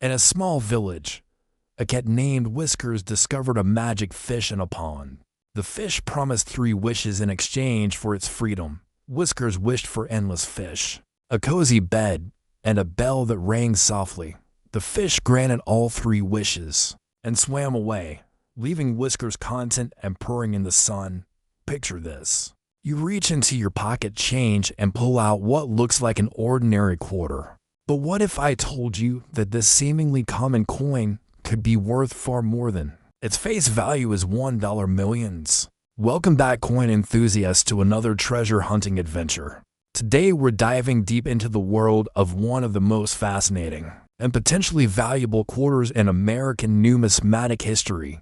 In a small village, a cat named Whiskers discovered a magic fish in a pond. The fish promised 3 wishes in exchange for its freedom. Whiskers wished for endless fish, a cozy bed, and a bell that rang softly. The fish granted all 3 wishes and swam away, leaving Whiskers content and purring in the sun. Picture this. You reach into your pocket change and pull out what looks like an ordinary quarter. But what if I told you that this seemingly common coin could be worth far more than its face value is $1 millions? Welcome back, coin enthusiasts, to another treasure hunting adventure. Today we're diving deep into the world of one of the most fascinating and potentially valuable quarters in American numismatic history,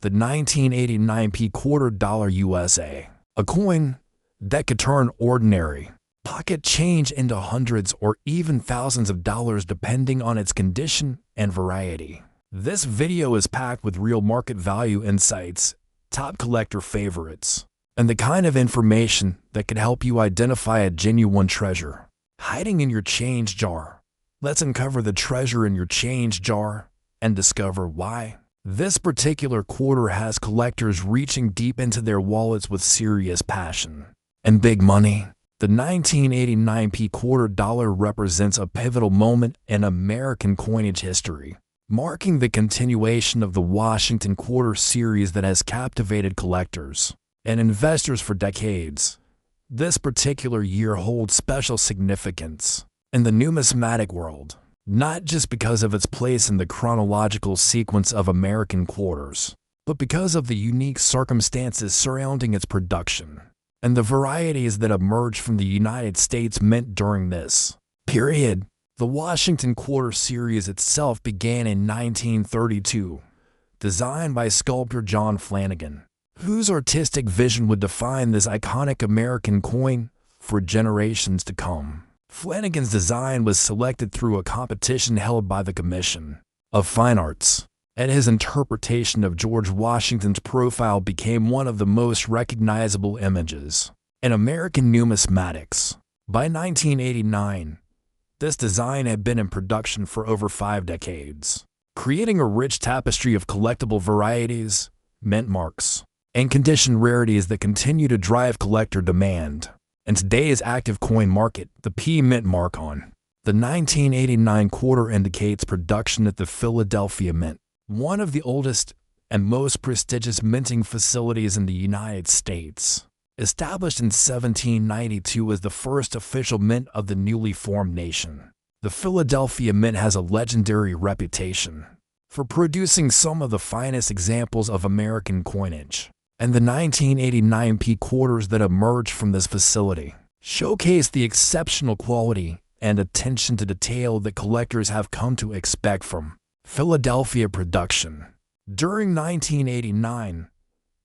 the 1989 quarter dollar USA. A coin that could turn ordinary pocket change into hundreds or even thousands of dollars depending on its condition and variety. This video is packed with real market value insights, top collector favorites, and the kind of information that could help you identify a genuine treasure hiding in your change jar. Let's uncover the treasure in your change jar and discover why this particular quarter has collectors reaching deep into their wallets with serious passion and big money. The 1989 quarter dollar represents a pivotal moment in American coinage history, marking the continuation of the Washington quarter series that has captivated collectors and investors for decades. This particular year holds special significance in the numismatic world, not just because of its place in the chronological sequence of American quarters, but because of the unique circumstances surrounding its production and the varieties that emerged from the United States mint during this period. The Washington quarter series itself began in 1932, designed by sculptor John Flanagan, whose artistic vision would define this iconic American coin for generations to come. Flanagan's design was selected through a competition held by the Commission of Fine Arts, and his interpretation of George Washington's profile became one of the most recognizable images in American numismatics. By 1989, this design had been in production for over 5 decades, creating a rich tapestry of collectible varieties, mint marks, and condition rarities that continue to drive collector demand. In today's active coin market, the P mint mark on the 1989 quarter indicates production at the Philadelphia Mint, one of the oldest and most prestigious minting facilities in the United States. Established in 1792 as the first official mint of the newly formed nation, the Philadelphia Mint has a legendary reputation for producing some of the finest examples of American coinage, and the 1989 quarters that emerged from this facility showcase the exceptional quality and attention to detail that collectors have come to expect from Philadelphia production. During 1989,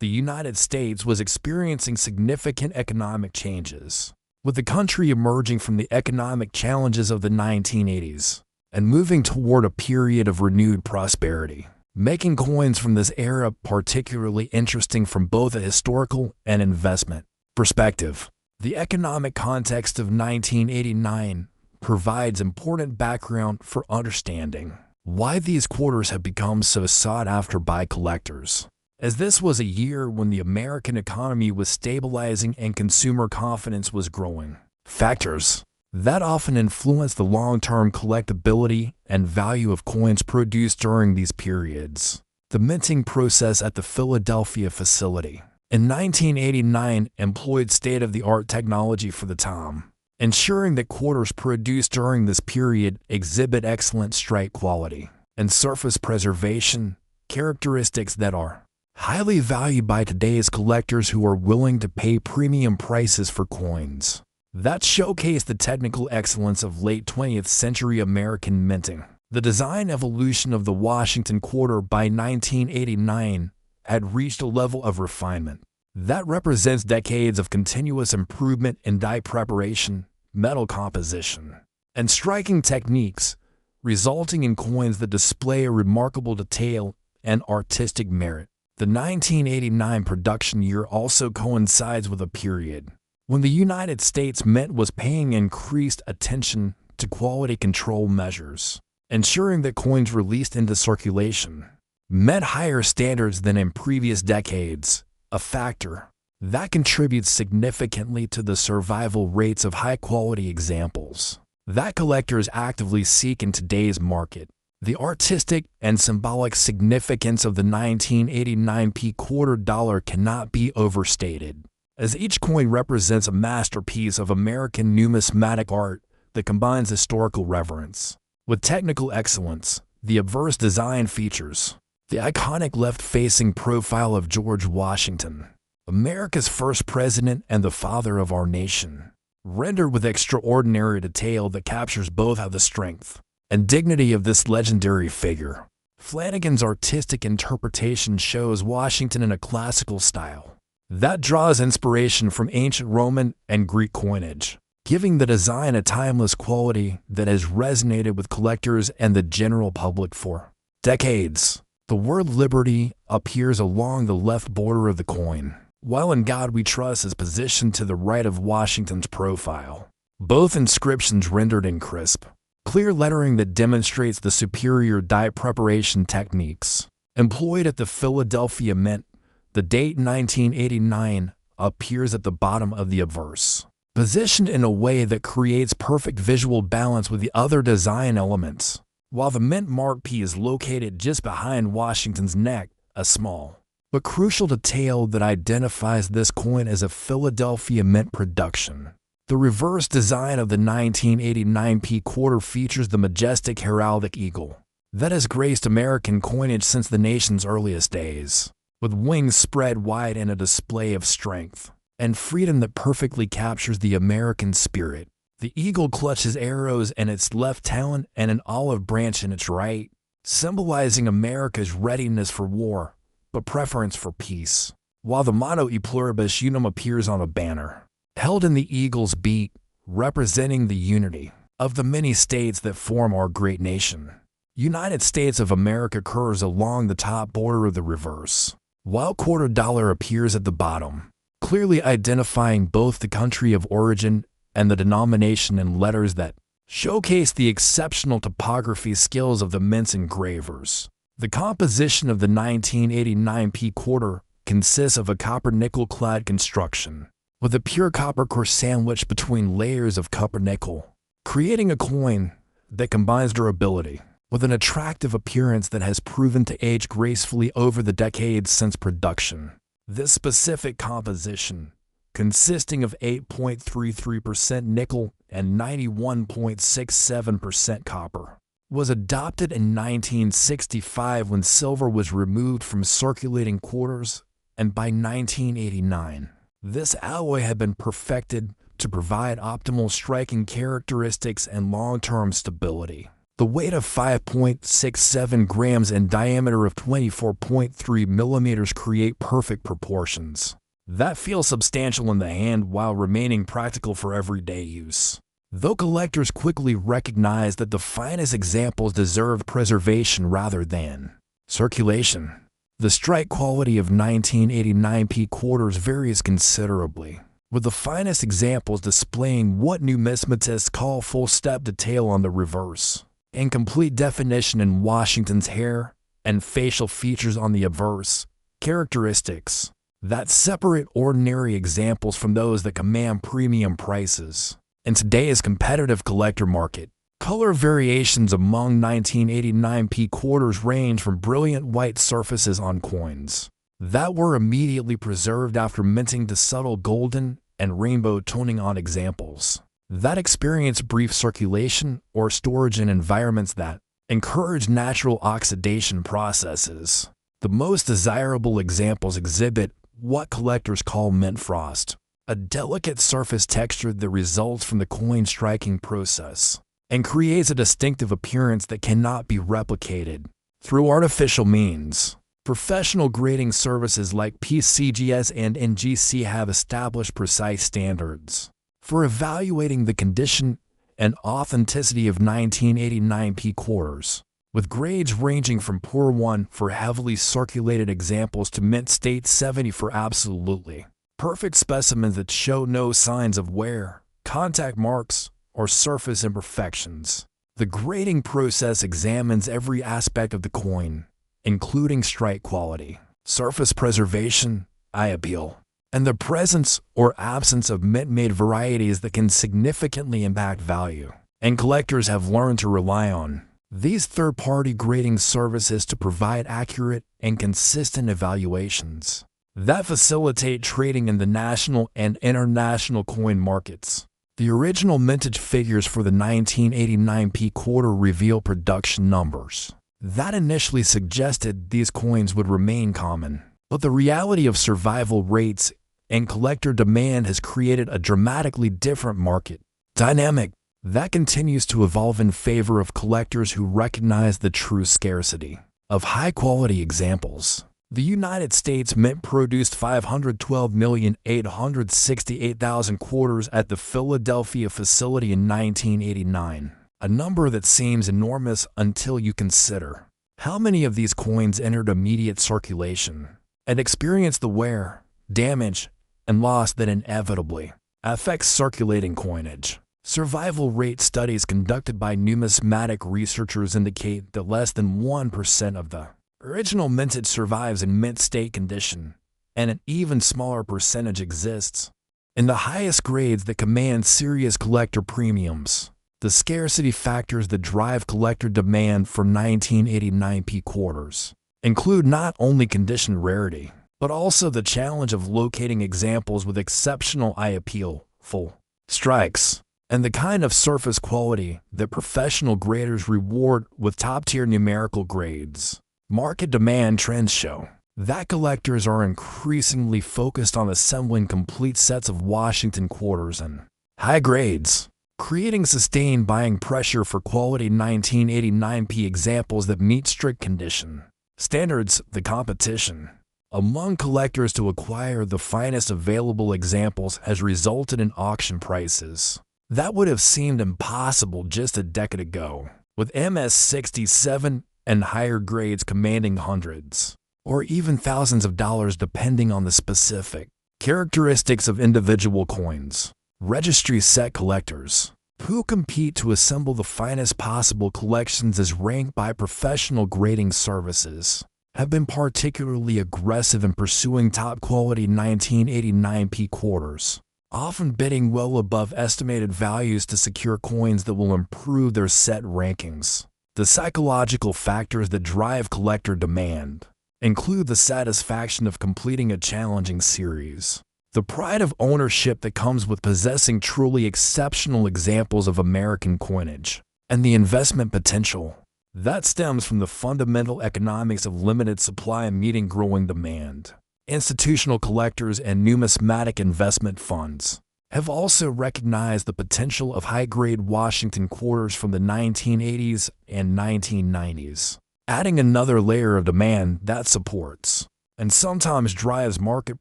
the United States was experiencing significant economic changes, with the country emerging from the economic challenges of the 1980s and moving toward a period of renewed prosperity, making coins from this era particularly interesting from both a historical and investment perspective. The economic context of 1989 provides important background for understanding why these quarters have become so sought after by collectors, as this was a year when the American economy was stabilizing and consumer confidence was growing. Factors that often influence the long-term collectability and value of coins produced during these periods. The minting process at the Philadelphia facility in 1989 employed state-of-the-art technology for the time, ensuring that quarters produced during this period exhibit excellent strike quality and surface preservation, characteristics that are highly valued by today's collectors who are willing to pay premium prices for coins that showcase the technical excellence of late 20th century American minting. The design evolution of the Washington quarter by 1989 had reached a level of refinement that represents decades of continuous improvement in die preparation, metal composition, and striking techniques, resulting in coins that display a remarkable detail and artistic merit. The 1989 production year also coincides with a period when the United States Mint was paying increased attention to quality control measures ensuring that coins released into circulation met higher standards than in previous decades, a factor that contributes significantly to the survival rates of high-quality examples that collectors actively seek in today's market. The artistic and symbolic significance of the 1989 quarter dollar cannot be overstated, as each coin represents a masterpiece of American numismatic art that combines historical reverence with technical excellence. The obverse design features the iconic left-facing profile of George Washington, America's first president and the father of our nation, rendered with extraordinary detail that captures both the strength and dignity of this legendary figure. Flanagan's artistic interpretation shows Washington in a classical style that draws inspiration from ancient Roman and Greek coinage, giving the design a timeless quality that has resonated with collectors and the general public for decades. The word liberty appears along the left border of the coin, while In God We Trust is positioned to the right of Washington's profile. Both inscriptions rendered in crisp, clear lettering that demonstrates the superior die preparation techniques employed at the Philadelphia Mint. The date 1989 appears at the bottom of the obverse, positioned in a way that creates perfect visual balance with the other design elements. While the mint mark P is located just behind Washington's neck, a small but crucial detail that identifies this coin as a Philadelphia Mint production. The reverse design of the 1989 quarter features the majestic heraldic eagle that has graced American coinage since the nation's earliest days, with wings spread wide in a display of strength and freedom that perfectly captures the American spirit. The eagle clutches arrows in its left talon and an olive branch in its right, symbolizing America's readiness for war but preference for peace, while the motto E Pluribus Unum appears on a banner held in the eagle's beak, representing the unity of the many states that form our great nation. United States of America curves along the top border of the reverse, while quarter dollar appears at the bottom, clearly identifying both the country of origin and the denomination in letters that showcase the exceptional topography skills of the mint's engravers. The composition of the 1989 quarter consists of a copper-nickel-clad construction, with a pure copper core sandwiched between layers of copper-nickel, creating a coin that combines durability with an attractive appearance that has proven to age gracefully over the decades since production. This specific composition, consisting of 8.33% nickel and 91.67% copper, was adopted in 1965 when silver was removed from circulating quarters, and by 1989, this alloy had been perfected to provide optimal striking characteristics and long-term stability. The weight of 5.67 grams and diameter of 24.3 millimeters create perfect proportions that feel substantial in the hand while remaining practical for everyday use. Though collectors quickly recognized that the finest examples deserved preservation rather than circulation, the strike quality of 1989 quarters varies considerably, with the finest examples displaying what numismatists call full-step detail on the reverse, and complete definition in Washington's hair and facial features on the obverse, characteristics that separate ordinary examples from those that command premium prices. In today's competitive collector market, color variations among 1989 quarters range from brilliant white surfaces on coins that were immediately preserved after minting to subtle golden and rainbow toning on examples that experience brief circulation or storage in environments that encourage natural oxidation processes. The most desirable examples exhibit what collectors call mint frost, a delicate surface texture that results from the coin striking process and creates a distinctive appearance that cannot be replicated through artificial means. Professional grading services like PCGS and NGC have established precise standards for evaluating the condition and authenticity of 1989 quarters, with grades ranging from Poor 1 for heavily circulated examples to Mint State 70 for absolutely perfect specimens that show no signs of wear, contact marks, or surface imperfections. The grading process examines every aspect of the coin, including strike quality, surface preservation, eye appeal, and the presence or absence of mint-made varieties that can significantly impact value. And collectors have learned to rely on these third-party grading services to provide accurate and consistent evaluations that facilitate trading in the national and international coin markets. The original mintage figures for the 1989 P quarter reveal production numbers that initially suggested these coins would remain common. But the reality of survival rates and collector demand has created a dramatically different market dynamic that continues to evolve in favor of collectors who recognize the true scarcity of high-quality examples. The United States Mint produced 512,868,000 quarters at the Philadelphia facility in 1989, a number that seems enormous until you consider how many of these coins entered immediate circulation and experienced the wear, damage, and loss that inevitably affects circulating coinage. Survival rate studies conducted by numismatic researchers indicate that less than 1% of the original mintage survives in mint state condition, and an even smaller percentage exists in the highest grades that command serious collector premiums. The scarcity factors that drive collector demand for 1989 P quarters include not only condition rarity, but also the challenge of locating examples with exceptional eye appeal, full strikes, and the kind of surface quality that professional graders reward with top-tier numerical grades. Market demand trends show that collectors are increasingly focused on assembling complete sets of Washington quarters and high grades, creating sustained buying pressure for quality 1989 P examples that meet strict condition standards. The competition among collectors to acquire the finest available examples has resulted in auction prices that would have seemed impossible just a decade ago, with MS-67 and higher grades commanding hundreds or even thousands of dollars depending on the specific characteristics of individual coins. Registry set collectors who compete to assemble the finest possible collections as ranked by professional grading services have been particularly aggressive in pursuing top-quality 1989 P quarters, often bidding well above estimated values to secure coins that will improve their set rankings. The psychological factors that drive collector demand include the satisfaction of completing a challenging series, the pride of ownership that comes with possessing truly exceptional examples of American coinage, and the investment potential that stems from the fundamental economics of limited supply and meeting growing demand. Institutional collectors and numismatic investment funds have also recognized the potential of high-grade Washington quarters from the 1980s and 1990s, adding another layer of demand that supports and sometimes drives market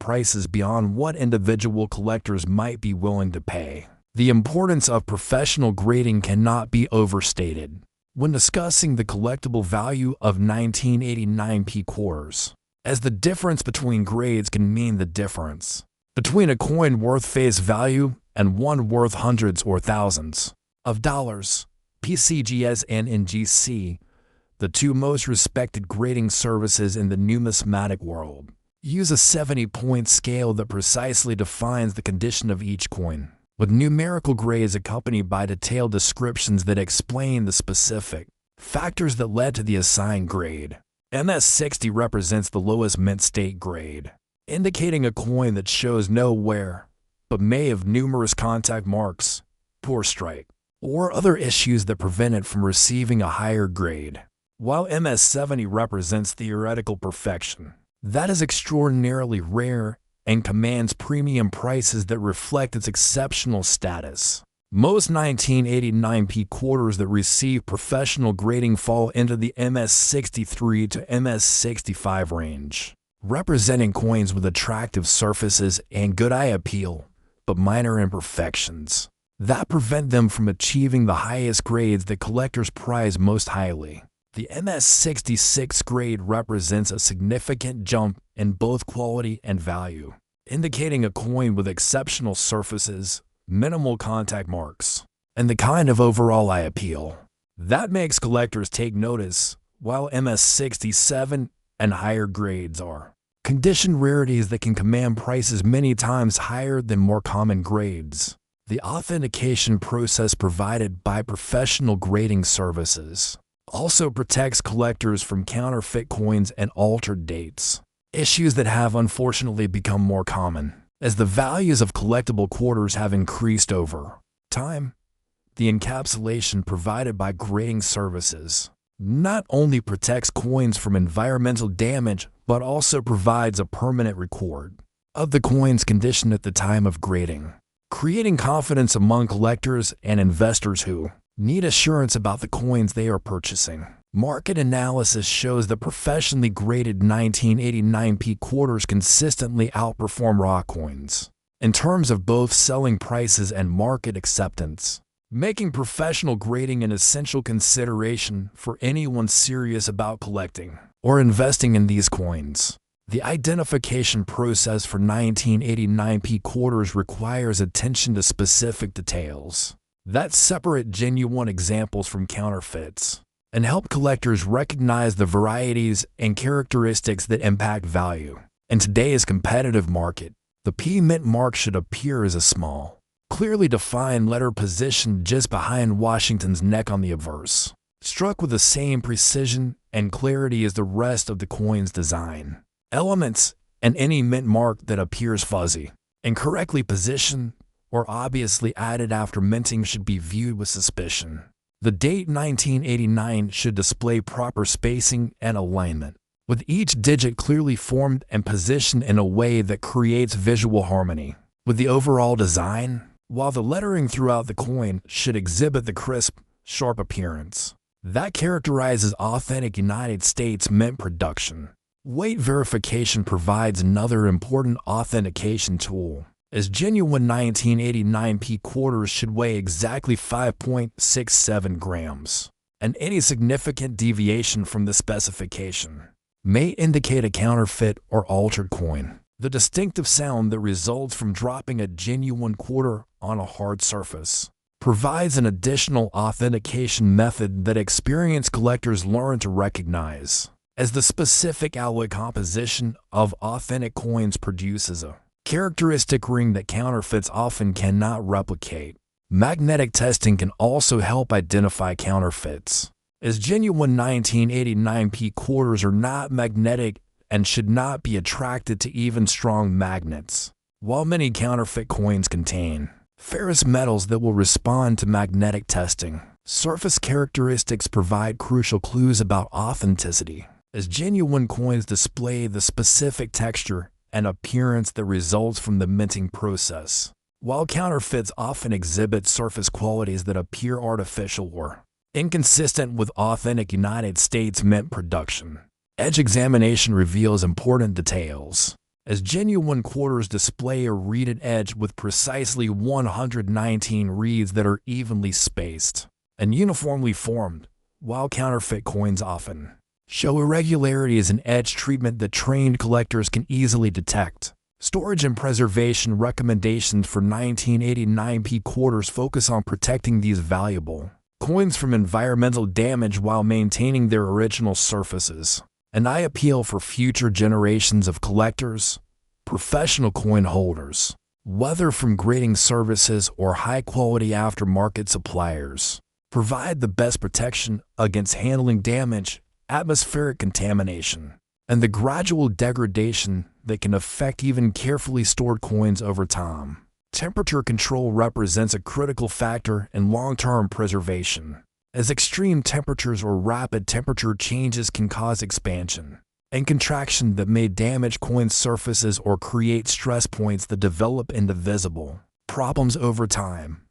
prices beyond what individual collectors might be willing to pay. The importance of professional grading cannot be overstated when discussing the collectible value of 1989 P quarters, as the difference between grades can mean the difference between a coin worth face value and one worth hundreds or thousands of dollars. PCGS and NGC, the two most respected grading services in the numismatic world, use a 70-point scale that precisely defines the condition of each coin, with numerical grades accompanied by detailed descriptions that explain the specific factors that led to the assigned grade. MS-60 represents the lowest mint state grade, indicating a coin that shows no wear, but may have numerous contact marks, poor strike, or other issues that prevent it from receiving a higher grade, while MS-70 represents theoretical perfection. That is extraordinarily rare and commands premium prices that reflect its exceptional status. Most 1989 P quarters that receive professional grading fall into the MS-63 to MS-65 range, representing coins with attractive surfaces and good eye appeal, but minor imperfections that prevent them from achieving the highest grades that collectors prize most highly. The MS-66 grade represents a significant jump in both quality and value, indicating a coin with exceptional surfaces, minimal contact marks, and the kind of overall eye appeal That makes collectors take notice, while MS-67 and higher grades are conditioned rarities that can command prices many times higher than more common grades. The authentication process provided by professional grading services also protects collectors from counterfeit coins and altered dates, issues that have unfortunately become more common as the values of collectible quarters have increased over time. The encapsulation provided by grading services not only protects coins from environmental damage, but also provides a permanent record of the coin's condition at the time of grading, creating confidence among collectors and investors who need assurance about the coins they are purchasing. Market analysis shows that professionally graded 1989p quarters consistently outperform raw coins in terms of both selling prices and market acceptance, making professional grading an essential consideration for anyone serious about collecting or investing in these coins. The identification process for 1989p quarters requires attention to specific details that separate genuine examples from counterfeits and help collectors recognize the varieties and characteristics that impact value. In today's competitive market, the P mint mark should appear as a small, clearly defined letter positioned just behind Washington's neck on the obverse, struck with the same precision and clarity as the rest of the coin's design elements, and any mint mark that appears fuzzy, incorrectly positioned, or obviously added after minting should be viewed with suspicion. The date 1989 should display proper spacing and alignment, with each digit clearly formed and positioned in a way that creates visual harmony with the overall design, while the lettering throughout the coin should exhibit the crisp, sharp appearance that characterizes authentic United States mint production. Weight verification provides another important authentication tool, as genuine 1989p quarters should weigh exactly 5.67 grams, and any significant deviation from the specification may indicate a counterfeit or altered coin. The distinctive sound that results from dropping a genuine quarter on a hard surface provides an additional authentication method that experienced collectors learn to recognize, as the specific alloy composition of authentic coins produces a characteristic ring that counterfeits often cannot replicate. Magnetic testing can also help identify counterfeits, as genuine 1989p quarters are not magnetic and should not be attracted to even strong magnets, while many counterfeit coins contain ferrous metals that will respond to magnetic testing. Surface characteristics provide crucial clues about authenticity, as genuine coins display the specific texture and appearance that results from the minting process, while counterfeits often exhibit surface qualities that appear artificial or inconsistent with authentic United States mint production. Edge examination reveals important details, as genuine quarters display a reeded edge with precisely 119 reeds that are evenly spaced and uniformly formed, while counterfeit coins often show irregularities in edge treatment that trained collectors can easily detect. Storage and preservation recommendations for 1989p quarters focus on protecting these valuable coins from environmental damage while maintaining their original surfaces. And I appeal for future generations of collectors, professional coin holders, whether from grading services or high-quality aftermarket suppliers, provide the best protection against handling damage, atmospheric contamination, and the gradual degradation that can affect even carefully stored coins over time. Temperature control represents a critical factor in long-term preservation, as extreme temperatures or rapid temperature changes can cause expansion and contraction that may damage coin surfaces or create stress points that develop into visible problems over time.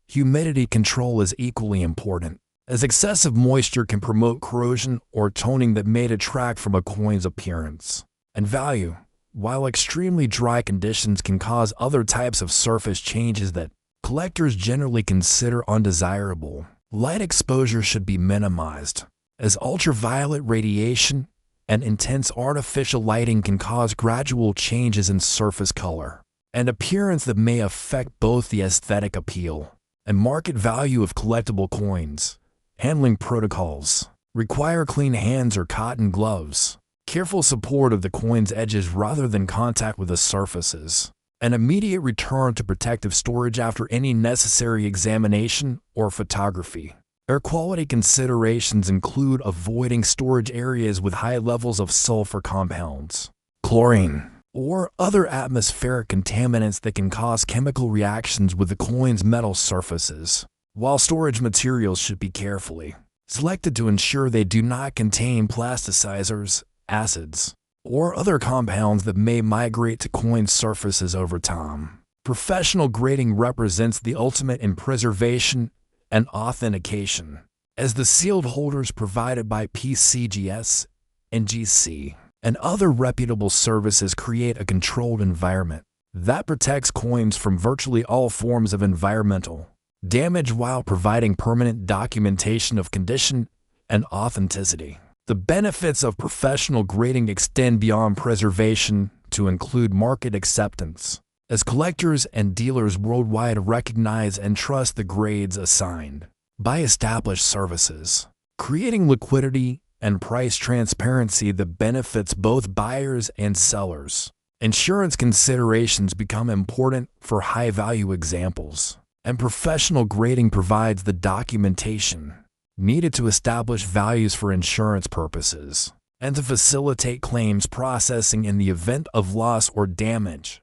Humidity control is equally important, as excessive moisture can promote corrosion or toning that may detract from a coin's appearance and value, while extremely dry conditions can cause other types of surface changes that collectors generally consider undesirable. Light exposure should be minimized, as ultraviolet radiation and intense artificial lighting can cause gradual changes in surface color and appearance that may affect both the aesthetic appeal and market value of collectible coins. Handling protocols require clean hands or cotton gloves, careful support of the coin's edges rather than contact with the surfaces, an immediate return to protective storage after any necessary examination or photography. Air quality considerations include avoiding storage areas with high levels of sulfur compounds, chlorine, or other atmospheric contaminants that can cause chemical reactions with the coin's metal surfaces, while storage materials should be carefully selected to ensure they do not contain plasticizers, acids, or other compounds that may migrate to coin surfaces over time. Professional grading represents the ultimate in preservation and authentication, as the sealed holders provided by PCGS, NGC, and other reputable services create a controlled environment that protects coins from virtually all forms of environmental damage while providing permanent documentation of condition and authenticity. The benefits of professional grading extend beyond preservation to include market acceptance, as collectors and dealers worldwide recognize and trust the grades assigned by established services, creating liquidity and price transparency that benefits both buyers and sellers. Insurance considerations become important for high-value examples, and professional grading provides the documentation needed to establish values for insurance purposes and to facilitate claims processing in the event of loss or damage.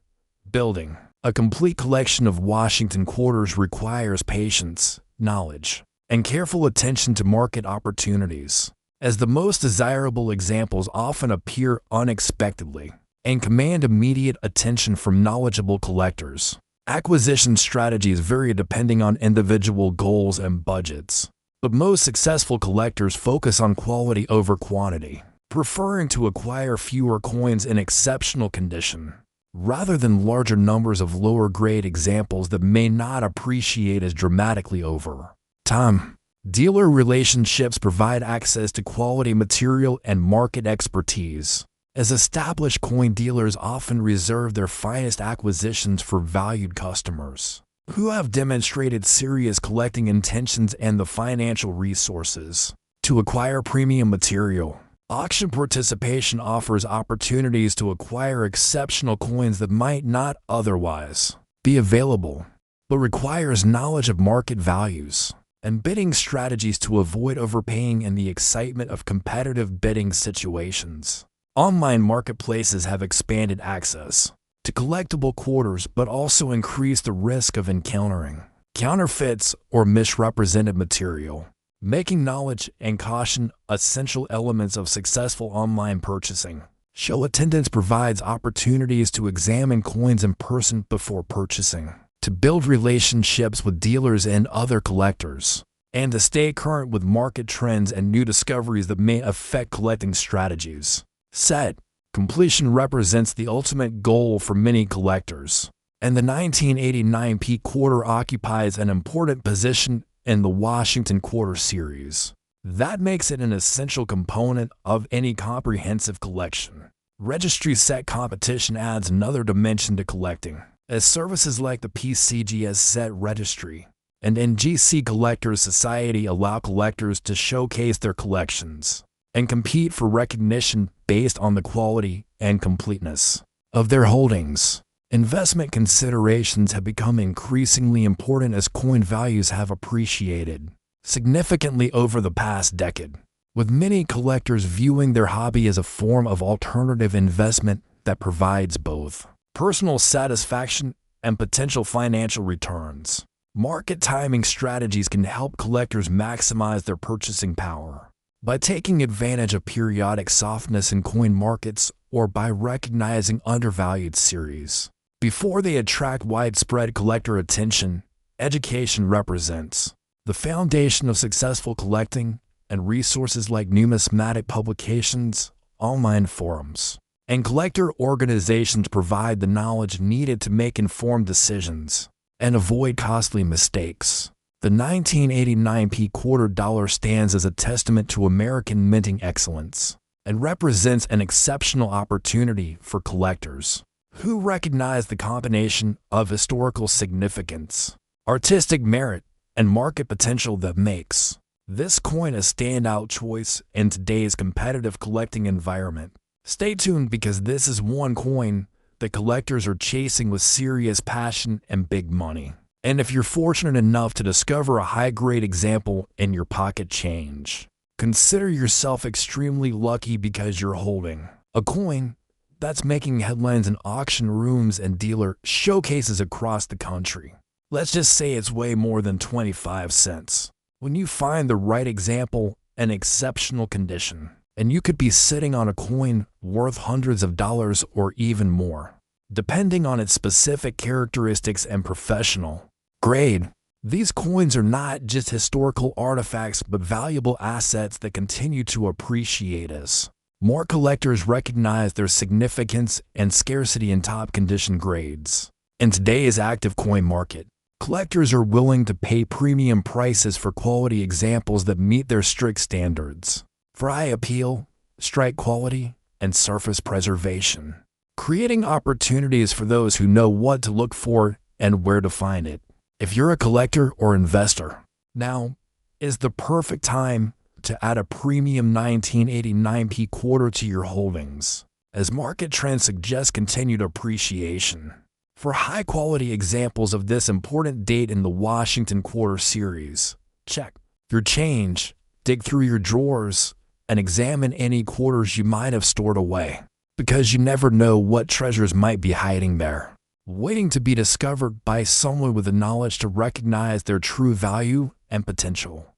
Building a complete collection of Washington quarters requires patience, knowledge, and careful attention to market opportunities, as the most desirable examples often appear unexpectedly and command immediate attention from knowledgeable collectors. Acquisition strategies vary depending on individual goals and budgets, but most successful collectors focus on quality over quantity, preferring to acquire fewer coins in exceptional condition, rather than larger numbers of lower-grade examples that may not appreciate as dramatically over time. Dealer relationships provide access to quality material and market expertise, as established coin dealers often reserve their finest acquisitions for valued customers who have demonstrated serious collecting intentions and the financial resources to acquire premium material. Auction participation offers opportunities to acquire exceptional coins that might not otherwise be available, but requires knowledge of market values and bidding strategies to avoid overpaying in the excitement of competitive bidding situations. Online marketplaces have expanded access to collectible quarters but also increased the risk of encountering counterfeits or misrepresented material, making knowledge and caution essential elements of successful online purchasing. Show attendance provides opportunities to examine coins in person before purchasing, to build relationships with dealers and other collectors, and to stay current with market trends and new discoveries that may affect collecting strategies. Set completion represents the ultimate goal for many collectors, and the 1989 P quarter occupies an important position in the Washington Quarter series. That makes it an essential component of any comprehensive collection. Registry set competition adds another dimension to collecting, as services like the PCGS Set Registry and NGC Collectors Society allow collectors to showcase their collections and compete for recognition based on the quality and completeness of their holdings. Investment considerations have become increasingly important as coin values have appreciated significantly over the past decade, with many collectors viewing their hobby as a form of alternative investment that provides both personal satisfaction and potential financial returns. Market timing strategies can help collectors maximize their purchasing power by taking advantage of periodic softness in coin markets or by recognizing undervalued series before they attract widespread collector attention. Education represents the foundation of successful collecting, and resources like numismatic publications, online forums, and collector organizations provide the knowledge needed to make informed decisions and avoid costly mistakes. The 1989 P quarter dollar stands as a testament to American minting excellence and represents an exceptional opportunity for collectors who recognize the combination of historical significance, artistic merit, and market potential that makes this coin a standout choice in today's competitive collecting environment. Stay tuned because this is one coin that collectors are chasing with serious passion and big money. And if you're fortunate enough to discover a high-grade example in your pocket change, consider yourself extremely lucky because you're holding a coin that's making headlines in auction rooms and dealer showcases across the country. Let's just say it's way more than 25 cents. When you find the right example in exceptional condition, and you could be sitting on a coin worth hundreds of dollars or even more, depending on its specific characteristics and professional grade. These coins are not just historical artifacts but valuable assets that continue to appreciate as more collectors recognize their significance and scarcity in top condition grades. In today's active coin market, collectors are willing to pay premium prices for quality examples that meet their strict standards for eye appeal, strike quality, and surface preservation, creating opportunities for those who know what to look for and where to find it. If you're a collector or investor, now is the perfect time to add a premium 1989p quarter to your holdings, as market trends suggest continued appreciation. For high-quality examples of this important date in the Washington Quarter Series, check your change, dig through your drawers, and examine any quarters you might have stored away, because you never know what treasures might be hiding there, waiting to be discovered by someone with the knowledge to recognize their true value and potential.